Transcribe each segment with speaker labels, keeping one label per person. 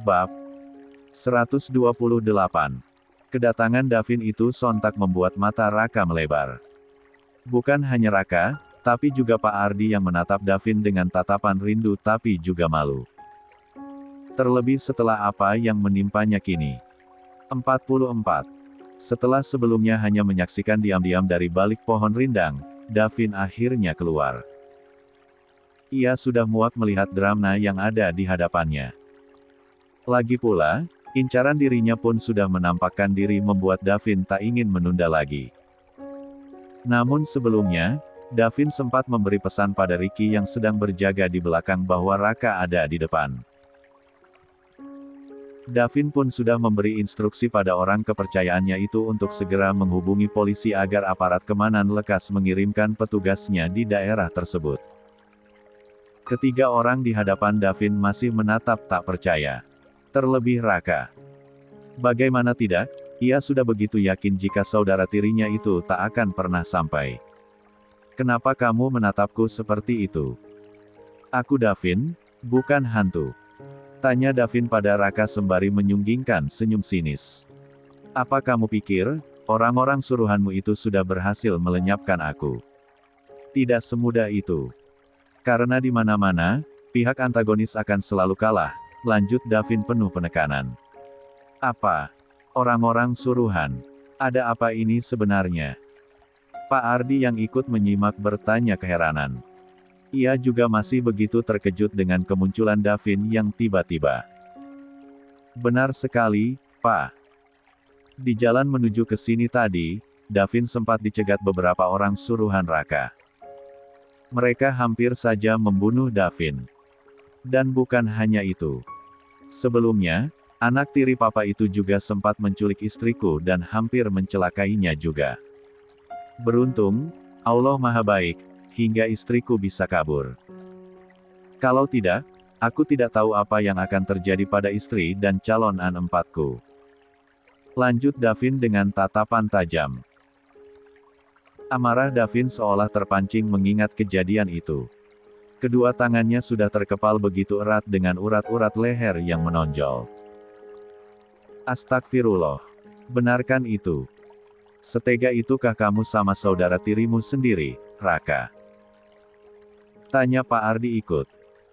Speaker 1: Bab 128. Kedatangan Davin itu sontak membuat mata Raka melebar. Bukan hanya Raka, tapi juga Pak Ardi yang menatap Davin dengan tatapan rindu tapi juga malu. Terlebih setelah apa yang menimpanya kini. 44. Setelah sebelumnya hanya menyaksikan diam-diam dari balik pohon rindang, Davin akhirnya keluar. Ia sudah muak melihat drama yang ada di hadapannya. Lagi pula, incaran dirinya pun sudah menampakkan diri membuat Davin tak ingin menunda lagi. Namun sebelumnya, Davin sempat memberi pesan pada Ricky yang sedang berjaga di belakang bahwa Raka ada di depan. Davin pun sudah memberi instruksi pada orang kepercayaannya itu untuk segera menghubungi polisi agar aparat keamanan lekas mengirimkan petugasnya di daerah tersebut. Ketiga orang di hadapan Davin masih menatap tak percaya. Terlebih Raka. Bagaimana tidak, ia sudah begitu yakin jika saudara tirinya itu tak akan pernah sampai. Kenapa kamu menatapku seperti itu? Aku Davin, bukan hantu. Tanya Davin pada Raka sembari menyunggingkan senyum sinis. Apa kamu pikir, orang-orang suruhanmu itu sudah berhasil melenyapkan aku? Tidak semudah itu. Karena di mana-mana, pihak antagonis akan selalu kalah, lanjut Davin penuh penekanan. Apa? Orang-orang suruhan? Ada apa ini sebenarnya? Pak Ardi yang ikut menyimak bertanya keheranan. Ia juga masih begitu terkejut dengan kemunculan Davin yang tiba-tiba. Benar sekali, Pak. Di jalan menuju ke sini tadi, Davin sempat dicegat beberapa orang suruhan Raka. Mereka hampir saja membunuh Davin. Dan bukan hanya itu. Sebelumnya, anak tiri papa itu juga sempat menculik istriku dan hampir mencelakainya juga. Beruntung, Allah Maha Baik, hingga istriku bisa kabur. Kalau tidak, aku tidak tahu apa yang akan terjadi pada istri dan calon anak empatku. Lanjut Davin dengan tatapan tajam. Amarah Davin seolah terpancing mengingat kejadian itu. Kedua tangannya sudah terkepal begitu erat dengan urat-urat leher yang menonjol. Astagfirullah. Benarkan itu? Setega itukah kamu sama saudara tirimu sendiri, Raka? Tanya Pak Ardi ikut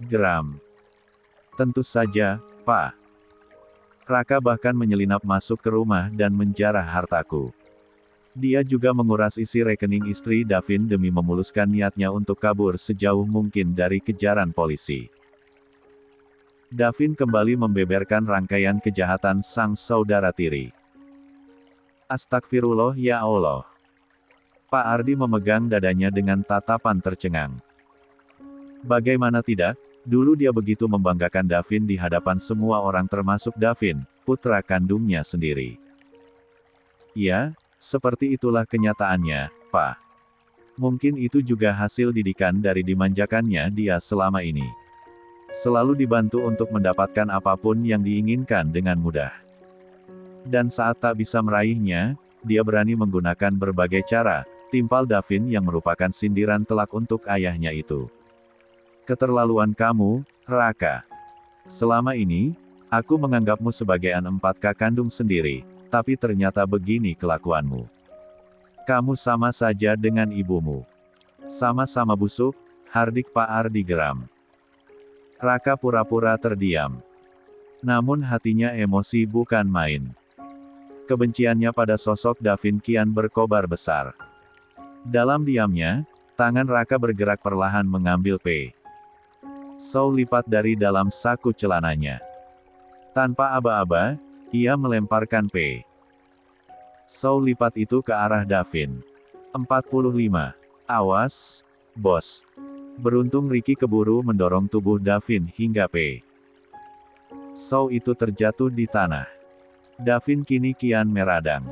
Speaker 1: geram. Tentu saja, Pak. Raka bahkan menyelinap masuk ke rumah dan menjarah hartaku. Dia juga menguras isi rekening istri Davin demi memuluskan niatnya untuk kabur sejauh mungkin dari kejaran polisi. Davin kembali membeberkan rangkaian kejahatan sang saudara tiri. Astagfirullah ya Allah. Pak Ardi memegang dadanya dengan tatapan tercengang. Bagaimana tidak, dulu dia begitu membanggakan Davin di hadapan semua orang termasuk Davin, putra kandungnya sendiri. Ya, seperti itulah kenyataannya, Pak. Mungkin itu juga hasil didikan dari dimanjakannya dia selama ini. Selalu dibantu untuk mendapatkan apapun yang diinginkan dengan mudah. Dan saat tak bisa meraihnya, dia berani menggunakan berbagai cara, timpal Davin yang merupakan sindiran telak untuk ayahnya itu. Keterlaluan kamu, Raka. Selama ini, aku menganggapmu sebagai anak empat kandung sendiri. Tapi ternyata begini kelakuanmu. Kamu sama saja dengan ibumu. Sama-sama busuk, hardik Pak Ardi geram. Raka pura-pura terdiam. Namun hatinya emosi bukan main. Kebenciannya pada sosok Davin kian berkobar besar. Dalam diamnya, tangan Raka bergerak perlahan mengambil pisau lipat dari dalam saku celananya. Tanpa aba-aba, ia melemparkan pisau lipat itu ke arah Davin. 45. Awas, bos. Beruntung Ricky keburu mendorong tubuh Davin hingga pisau itu terjatuh di tanah. Davin kini kian meradang.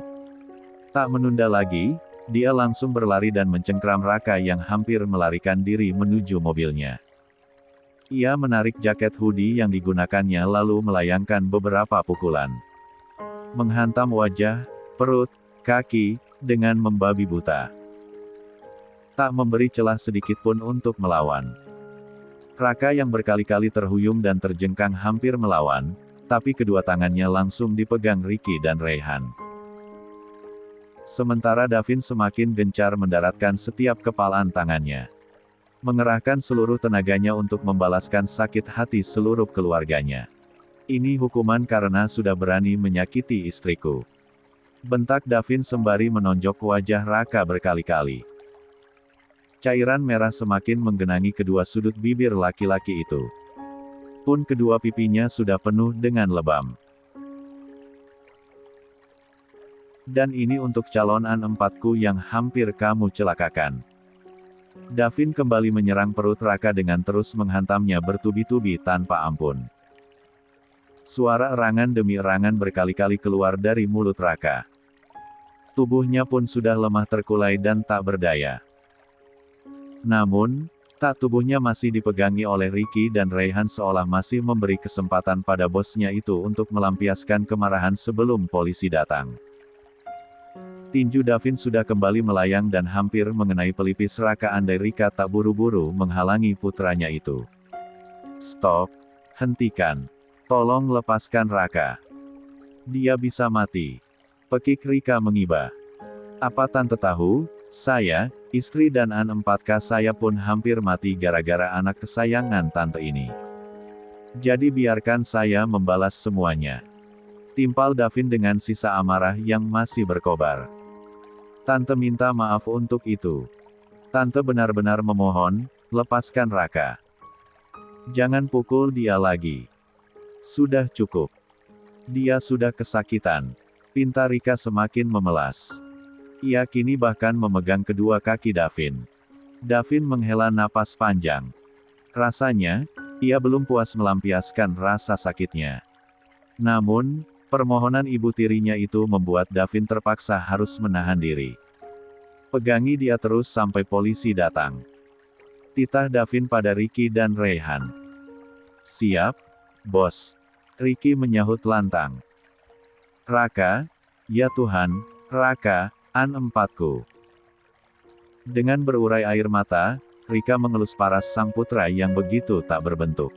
Speaker 1: Tak menunda lagi, dia langsung berlari dan mencengkram Raka yang hampir melarikan diri menuju mobilnya. Ia menarik jaket hoodie yang digunakannya lalu melayangkan beberapa pukulan. Menghantam wajah, perut, kaki, dengan membabi buta. Tak memberi celah sedikit pun untuk melawan. Raka yang berkali-kali terhuyung dan terjengkang hampir melawan, tapi kedua tangannya langsung dipegang Ricky dan Rayhan. Sementara Davin semakin gencar mendaratkan setiap kepalan tangannya. Mengerahkan seluruh tenaganya untuk membalaskan sakit hati seluruh keluarganya. Ini hukuman karena sudah berani menyakiti istriku. Bentak Davin sembari menonjok wajah Raka berkali-kali. Cairan merah semakin menggenangi kedua sudut bibir laki-laki itu. Pun kedua pipinya sudah penuh dengan lebam. Dan ini untuk calonan empatku yang hampir kamu celakakan. Davin kembali menyerang perut Raka dengan terus menghantamnya bertubi-tubi tanpa ampun. Suara erangan demi erangan berkali-kali keluar dari mulut Raka. Tubuhnya pun sudah lemah terkulai dan tak berdaya. Namun, tak tubuhnya masih dipegangi oleh Ricky dan Rayhan seolah masih memberi kesempatan pada bosnya itu untuk melampiaskan kemarahan sebelum polisi datang. Tinju Davin sudah kembali melayang dan hampir mengenai pelipis Raka andai Rika tak buru-buru menghalangi putranya itu. Stop! Hentikan! Tolong lepaskan Raka. Dia bisa mati. Pekik Rika mengiba. Apa tante tahu? Saya, istri dan an 4K saya pun hampir mati gara-gara anak kesayangan tante ini. Jadi biarkan saya membalas semuanya. Timpal Davin dengan sisa amarah yang masih berkobar. Tante minta maaf untuk itu. Tante benar-benar memohon, lepaskan Raka. Jangan pukul dia lagi. Sudah cukup. Dia sudah kesakitan. Pinta Rika semakin memelas. Ia kini bahkan memegang kedua kaki Davin. Davin menghela napas panjang. Rasanya, ia belum puas melampiaskan rasa sakitnya. Namun, permohonan ibu tirinya itu membuat Davin terpaksa harus menahan diri. Pegangi dia terus sampai polisi datang. Titah Davin pada Ricky dan Rayhan. Siap, bos. Ricky menyahut lantang. Raka, ya Tuhan, Raka, an empatku. Dengan berurai air mata, Rika mengelus paras sang putra yang begitu tak berbentuk.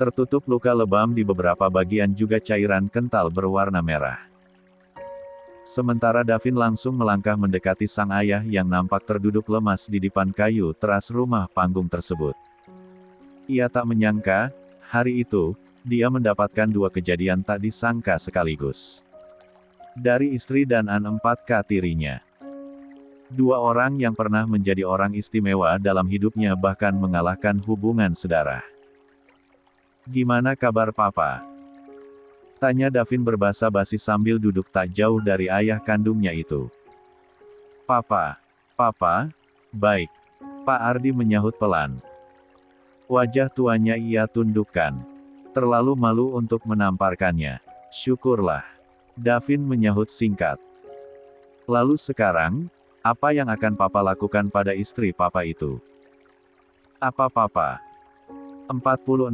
Speaker 1: Tertutup luka lebam di beberapa bagian juga cairan kental berwarna merah. Sementara Davin langsung melangkah mendekati sang ayah yang nampak terduduk lemas di depan kayu teras rumah panggung tersebut. Ia tak menyangka, hari itu, dia mendapatkan dua kejadian tak disangka sekaligus. Dari istri dan an 4K tirinya. Dua orang yang pernah menjadi orang istimewa dalam hidupnya bahkan mengalahkan hubungan sedarah. Gimana kabar papa? Tanya Davin berbasa-basi sambil duduk tak jauh dari ayah kandungnya itu. Papa, baik. Pak Ardi menyahut pelan. Wajah tuanya ia tundukkan. Terlalu malu untuk menamparkannya. Syukurlah. Davin menyahut singkat. Lalu sekarang, apa yang akan papa lakukan pada istri papa itu? Apa papa? 46.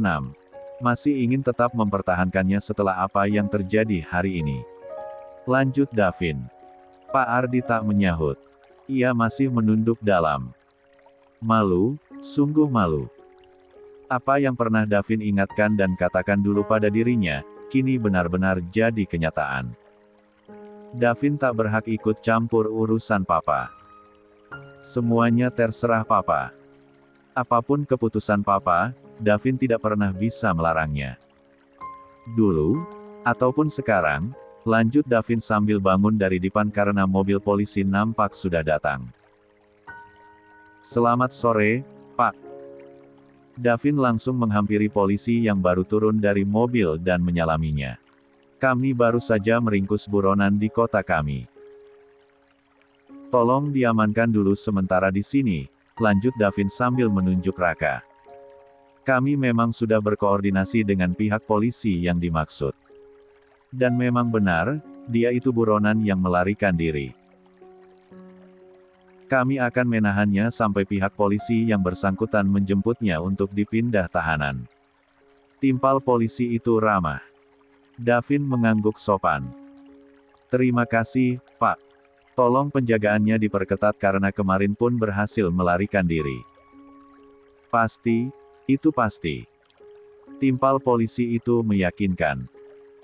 Speaker 1: Masih ingin tetap mempertahankannya setelah apa yang terjadi hari ini. Lanjut Davin. Pak Ardi tak menyahut. Ia masih menunduk dalam. Malu, sungguh malu. Apa yang pernah Davin ingatkan dan katakan dulu pada dirinya, kini benar-benar jadi kenyataan. Davin tak berhak ikut campur urusan papa. Semuanya terserah papa. Apapun keputusan papa, Davin tidak pernah bisa melarangnya. Dulu, ataupun sekarang, lanjut Davin sambil bangun dari depan karena mobil polisi nampak sudah datang. Selamat sore, Pak. Davin langsung menghampiri polisi yang baru turun dari mobil dan menyalaminya. Kami baru saja meringkus buronan di kota kami. Tolong diamankan dulu sementara di sini, lanjut Davin sambil menunjuk Raka. Kami memang sudah berkoordinasi dengan pihak polisi yang dimaksud. Dan memang benar, dia itu buronan yang melarikan diri. Kami akan menahannya sampai pihak polisi yang bersangkutan menjemputnya untuk dipindah tahanan. Timpal polisi itu ramah. Davin mengangguk sopan. Terima kasih, Pak. Tolong penjagaannya diperketat karena kemarin pun berhasil melarikan diri. Pasti, itu pasti. Timpal polisi itu meyakinkan.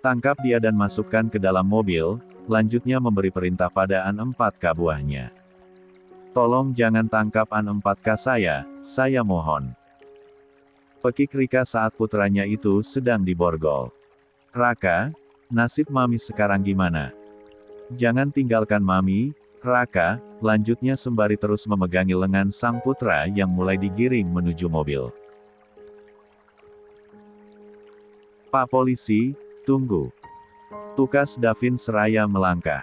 Speaker 1: Tangkap dia dan masukkan ke dalam mobil, lanjutnya memberi perintah pada An 4K buahnya. Tolong jangan tangkap An 4K saya mohon. Pekik Rika saat putranya itu sedang diborgol. Raka, nasib Mami sekarang gimana? Jangan tinggalkan Mami, Raka, lanjutnya sembari terus memegangi lengan sang putra yang mulai digiring menuju mobil. Pak polisi, tunggu. Tukas Davin seraya melangkah.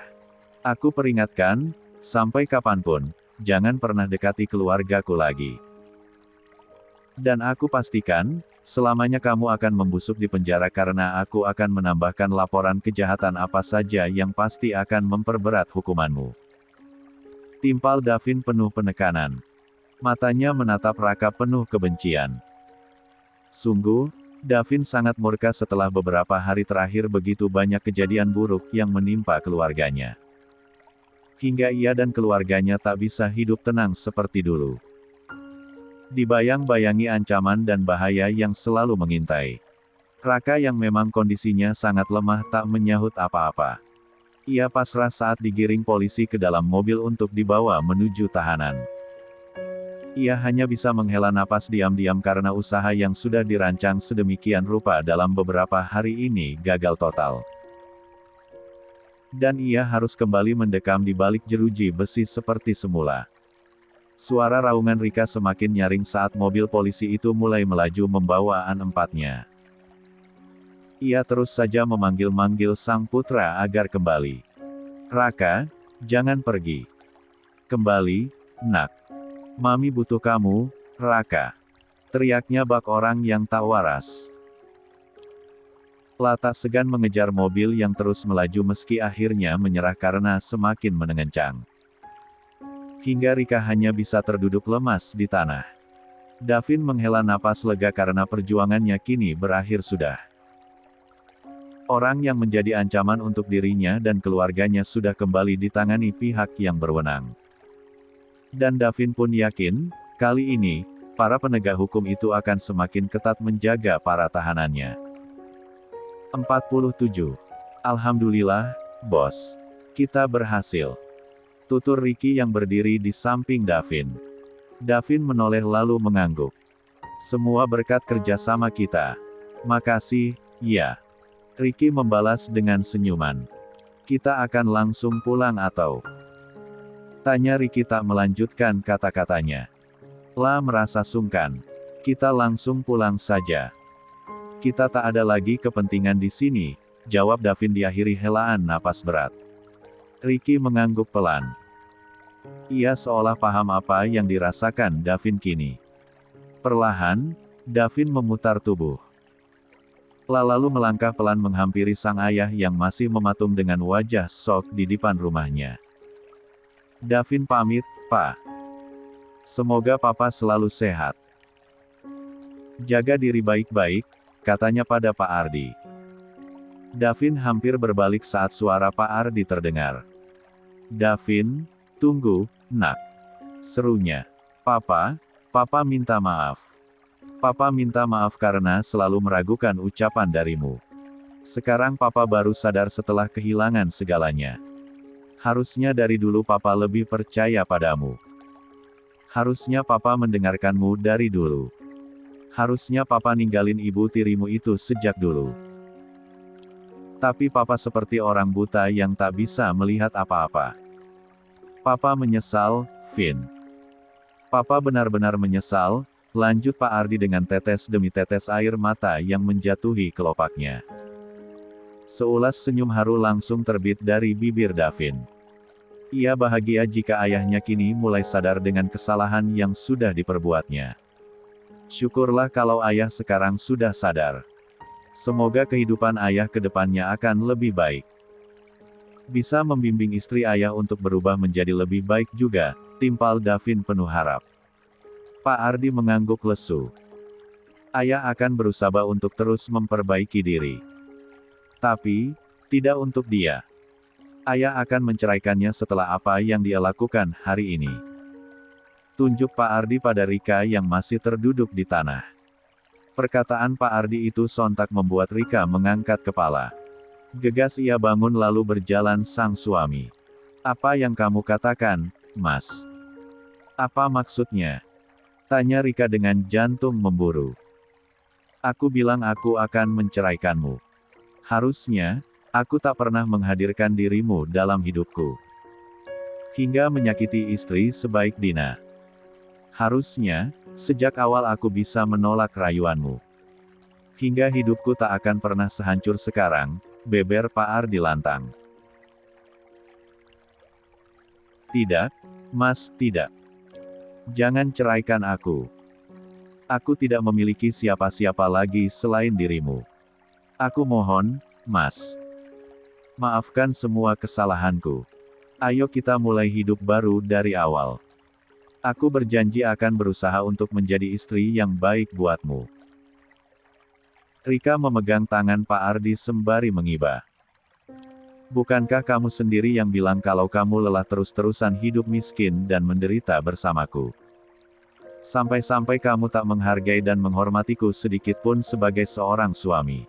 Speaker 1: Aku peringatkan, sampai kapanpun, jangan pernah dekati keluargaku lagi. Dan aku pastikan, selamanya kamu akan membusuk di penjara karena aku akan menambahkan laporan kejahatan apa saja yang pasti akan memperberat hukumanmu. Timpal Davin penuh penekanan. Matanya menatap Raka penuh kebencian. Sungguh, Davin sangat murka setelah beberapa hari terakhir begitu banyak kejadian buruk yang menimpa keluarganya. Hingga ia dan keluarganya tak bisa hidup tenang seperti dulu. Dibayang-bayangi ancaman dan bahaya yang selalu mengintai. Raka yang memang kondisinya sangat lemah tak menyahut apa-apa. Ia pasrah saat digiring polisi ke dalam mobil untuk dibawa menuju tahanan. Ia hanya bisa menghela napas diam-diam karena usaha yang sudah dirancang sedemikian rupa dalam beberapa hari ini gagal total. Dan ia harus kembali mendekam di balik jeruji besi seperti semula. Suara raungan Rika semakin nyaring saat mobil polisi itu mulai melaju membawa An 4-nya. Ia terus saja memanggil-manggil sang putra agar kembali. Raka, jangan pergi. Kembali, nak. Mami butuh kamu, Raka. Teriaknya bak orang yang tak waras. Lata segan mengejar mobil yang terus melaju meski akhirnya menyerah karena semakin mengencang. Hingga Rika hanya bisa terduduk lemas di tanah. Davin menghela napas lega karena perjuangannya kini berakhir sudah. Orang yang menjadi ancaman untuk dirinya dan keluarganya sudah kembali ditangani pihak yang berwenang. Dan Davin pun yakin, kali ini, para penegak hukum itu akan semakin ketat menjaga para tahanannya. 47. Alhamdulillah, bos. Kita berhasil. Tutur Ricky yang berdiri di samping Davin. Davin menoleh lalu mengangguk. Semua berkat kerjasama kita. Makasih, ya. Ricky membalas dengan senyuman. Kita akan langsung pulang atau? Tanya Ricky tak melanjutkan kata-katanya. La merasa sungkan. Kita langsung pulang saja. Kita tak ada lagi kepentingan di sini, jawab Davin diakhiri helaan napas berat. Ricky mengangguk pelan. Ia seolah paham apa yang dirasakan Davin kini. Perlahan, Davin memutar tubuh. Lalu melangkah pelan menghampiri sang ayah yang masih mematung dengan wajah shock di depan rumahnya. Davin pamit, Pak. Semoga Papa selalu sehat. Jaga diri baik-baik, katanya pada Pak Ardi. Davin hampir berbalik saat suara Pak Ardi terdengar. Davin, tunggu, nak. Serunya. Papa minta maaf. Papa minta maaf karena selalu meragukan ucapan darimu. Sekarang Papa baru sadar setelah kehilangan segalanya. Harusnya dari dulu Papa lebih percaya padamu. Harusnya Papa mendengarkanmu dari dulu. Harusnya Papa ninggalin ibu tirimu itu sejak dulu. Tapi Papa seperti orang buta yang tak bisa melihat apa-apa. Papa menyesal, Vin. Papa benar-benar menyesal, lanjut Pak Ardi dengan tetes demi tetes air mata yang menjatuhi kelopaknya. Seulas senyum haru langsung terbit dari bibir Davin. Ia bahagia jika ayahnya kini mulai sadar dengan kesalahan yang sudah diperbuatnya. Syukurlah kalau ayah sekarang sudah sadar. Semoga kehidupan ayah ke depannya akan lebih baik. Bisa membimbing istri ayah untuk berubah menjadi lebih baik juga, timpal Davin penuh harap. Pak Ardi mengangguk lesu. Ayah akan berusaha untuk terus memperbaiki diri. Tapi, tidak untuk dia. Ayah akan menceraikannya setelah apa yang dia lakukan hari ini. Tunjuk Pak Ardi pada Rika yang masih terduduk di tanah. Perkataan Pak Ardi itu sontak membuat Rika mengangkat kepala. Gegas ia bangun lalu berjalan sang suami. "Apa yang kamu katakan, Mas? Apa maksudnya?" tanya Rika dengan jantung memburu. "Aku bilang aku akan menceraikanmu. Harusnya, aku tak pernah menghadirkan dirimu dalam hidupku. Hingga menyakiti istri sebaik Dina. Harusnya, sejak awal aku bisa menolak rayuanmu. Hingga hidupku tak akan pernah sehancur sekarang," beber Pak Ardi lantang. "Tidak, Mas, tidak. Jangan ceraikan aku. Aku tidak memiliki siapa-siapa lagi selain dirimu. Aku mohon, Mas. Maafkan semua kesalahanku. Ayo kita mulai hidup baru dari awal. Aku berjanji akan berusaha untuk menjadi istri yang baik buatmu." Rika memegang tangan Pak Ardi sembari mengiba. "Bukankah kamu sendiri yang bilang kalau kamu lelah terus-terusan hidup miskin dan menderita bersamaku? Sampai-sampai kamu tak menghargai dan menghormatiku sedikit pun sebagai seorang suami.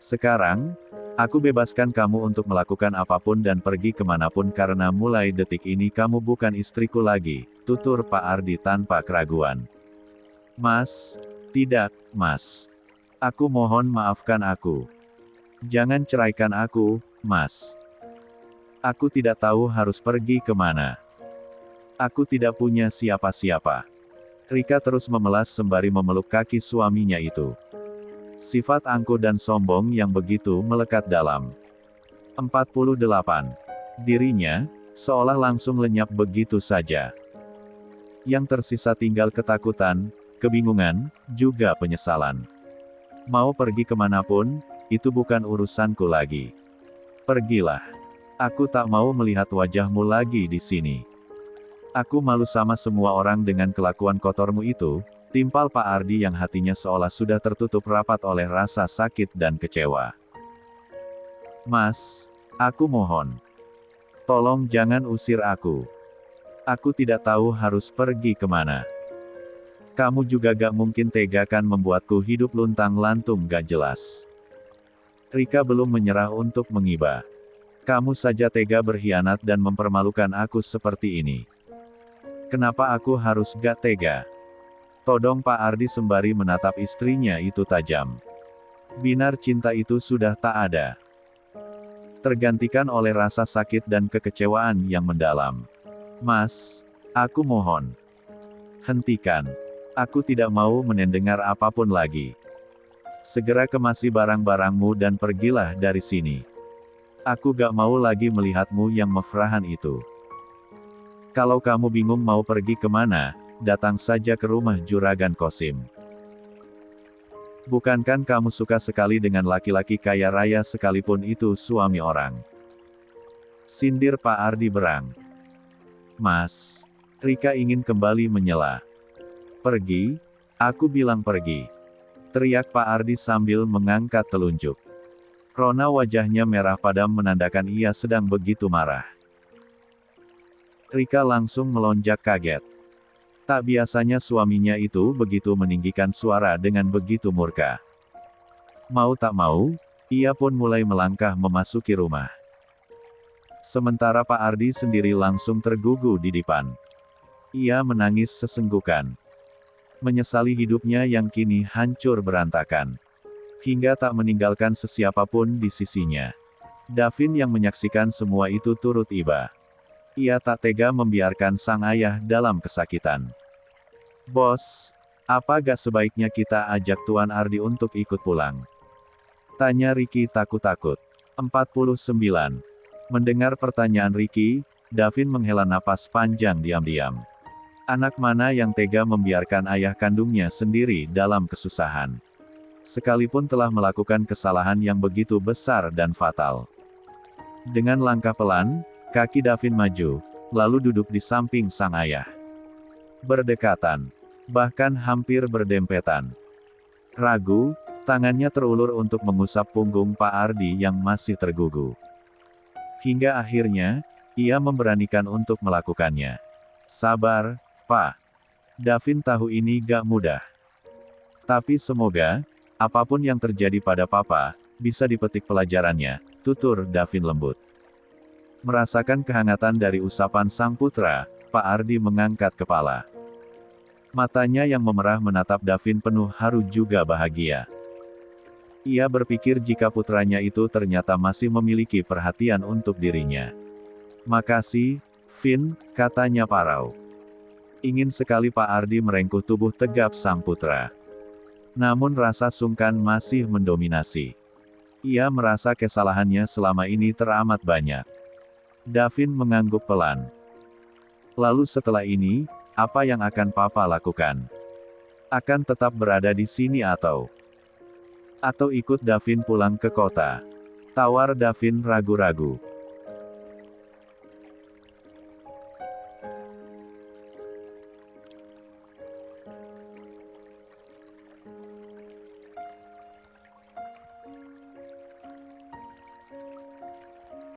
Speaker 1: Sekarang, aku bebaskan kamu untuk melakukan apapun dan pergi kemanapun karena mulai detik ini kamu bukan istriku lagi," tutur Pak Ardi tanpa keraguan. "Mas, tidak, Mas. Aku mohon maafkan aku. Jangan ceraikan aku, Mas. Aku tidak tahu harus pergi kemana. Aku tidak punya siapa-siapa." Rika terus memelas sembari memeluk kaki suaminya itu. Sifat angkuh dan sombong yang begitu melekat dalam 48. Dirinya, seolah langsung lenyap begitu saja. Yang tersisa tinggal ketakutan, kebingungan, juga penyesalan. "Mau pergi kemanapun, itu bukan urusanku lagi. Pergilah. Aku tak mau melihat wajahmu lagi di sini. Aku malu sama semua orang dengan kelakuan kotormu itu," timpal Pak Ardi yang hatinya seolah sudah tertutup rapat oleh rasa sakit dan kecewa. "Mas, aku mohon. Tolong jangan usir aku. Aku tidak tahu harus pergi kemana. Kamu juga gak mungkin tega kan membuatku hidup luntang-lantung gak jelas." Rika belum menyerah untuk mengiba. "Kamu saja tega berkhianat dan mempermalukan aku seperti ini. Kenapa aku harus gak tega?" todong Pak Ardi sembari menatap istrinya itu tajam. Binar cinta itu sudah tak ada. Tergantikan oleh rasa sakit dan kekecewaan yang mendalam. "Mas, aku mohon. Hentikan. Aku tidak mau mendengar apapun lagi. Segera kemasi barang-barangmu dan pergilah dari sini. Aku gak mau lagi melihatmu yang mefrahan itu. Kalau kamu bingung mau pergi kemana, datang saja ke rumah Juragan Kosim. Bukankah kamu suka sekali dengan laki-laki kaya raya sekalipun itu suami orang?" sindir Pak Ardi berang. "Mas, Rika ingin kembali menyela. Pergi, aku bilang pergi," teriak Pak Ardi sambil mengangkat telunjuk. Rona wajahnya merah padam menandakan ia sedang begitu marah. Rika langsung melonjak kaget. Tak biasanya suaminya itu begitu meninggikan suara dengan begitu murka. Mau tak mau, ia pun mulai melangkah memasuki rumah. Sementara Pak Ardi sendiri langsung tergugu di depan. Ia menangis sesenggukan. Menyesali hidupnya yang kini hancur berantakan. Hingga tak meninggalkan sesiapapun di sisinya. Davin yang menyaksikan semua itu turut iba. Ia tak tega membiarkan sang ayah dalam kesakitan. "Bos, apa gak sebaiknya kita ajak Tuan Ardi untuk ikut pulang?" tanya Ricky takut-takut. 49. Mendengar pertanyaan Ricky, Davin menghela napas panjang diam-diam. Anak mana yang tega membiarkan ayah kandungnya sendiri dalam kesusahan? Sekalipun telah melakukan kesalahan yang begitu besar dan fatal. Dengan langkah pelan, kaki Davin maju, lalu duduk di samping sang ayah. Berdekatan. Bahkan hampir berdempetan. Ragu, tangannya terulur untuk mengusap punggung Pak Ardi yang masih tergugu. Hingga akhirnya, ia memberanikan untuk melakukannya. "Sabar, Pak. Davin tahu ini gak mudah. Tapi semoga, apapun yang terjadi pada papa, bisa dipetik pelajarannya, tutur Davin lembut. Merasakan kehangatan dari usapan sang putra, Pak Ardi mengangkat kepala. Matanya yang memerah menatap Davin penuh haru juga bahagia. Ia berpikir jika putranya itu ternyata masih memiliki perhatian untuk dirinya. Makasih, Vin, katanya parau. Ingin sekali Pak Ardi merengkuh tubuh tegap sang putra. Namun rasa sungkan masih mendominasi. Ia merasa kesalahannya selama ini teramat banyak. Davin mengangguk pelan. Lalu setelah ini, apa yang akan papa lakukan? Akan tetap berada di sini atau ikut Davin pulang ke kota? Tawar Davin ragu-ragu.